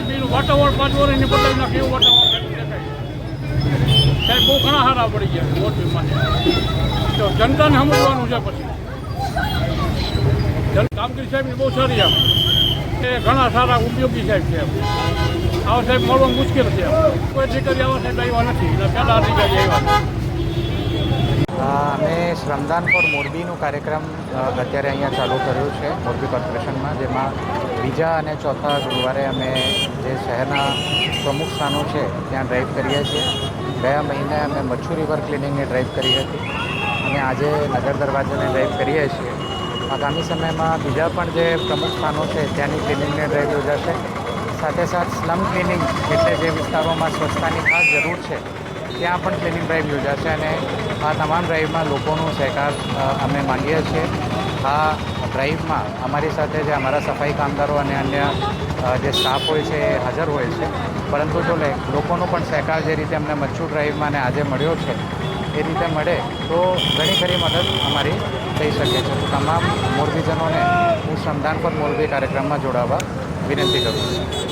મોરબીનું વાતાવરણ 5 વર્ષની બદલાવી નાખે એવું વાતાવરણ દેખાય. સાહેબ બહુ ઘણા સારા પડી ગયા મોરબીમાં. તો જનતાને સમજવાનું છે પછી કામગીરી સાહેબની બહુ સારી આમ એ ઘણા સારા ઉપયોગી સાહેબ છે. આવા સાહેબ મળવાનું મુશ્કેલ છે. કોઈ દીકરી આવા સાહેબ આવ્યા નથી. પહેલાં અધિકારી આવ્યા. અમે શ્રમદાન ફોર મોરબીનું કાર્યક્રમ અત્યારે અહીંયા ચાલુ કર્યું છે મોરબી કોર્પોરેશનમાં, જેમાં બીજા અને ચોથા ગુરુવારે અમે જે શહેરના પ્રમુખ સ્થાનો છે ત્યાં ડ્રાઈવ કરીએ છીએ. ગયા મહિને અમે મચ્છુ રિવર ક્લિનિંગની ડ્રાઈવ કરી હતી અને આજે નગર દરવાજાને ડ્રાઈવ કરીએ છીએ. આગામી સમયમાં બીજા પણ જે પ્રમુખ સ્થાનો છે ત્યાંની ક્લિનિંગની ડ્રાઈવ યોજાશે. સાથે સાથ સ્લમ ક્લિનિંગ એટલે જે વિસ્તારોમાં સ્વચ્છતાની ખાસ જરૂર છે ત્યાં પણ ક્લિનિંગ ડ્રાઈવ યોજાશે અને આ તમામ ડ્રાઈવમાં લોકોનો સહકાર અમે માંગીએ છીએ. આ ડ્રાઈવમાં અમારી સાથે જે અમારા સફાઈ કામદારો અને અન્ય જે સ્ટાફ હોય છે એ હાજર હોય છે, પરંતુ જો લોકોનો પણ સહકાર જે રીતે અમને મચ્છુ ડ્રાઈવમાં અને આજે મળ્યો છે એ રીતે મળે તો ઘણી ખરી મદદ અમારી થઈ શકે છે. તો તમામ મોરબીજનોને હું શ્રમદાન પર મોરબી કાર્યક્રમમાં જોડાવા વિનંતી કરું છું.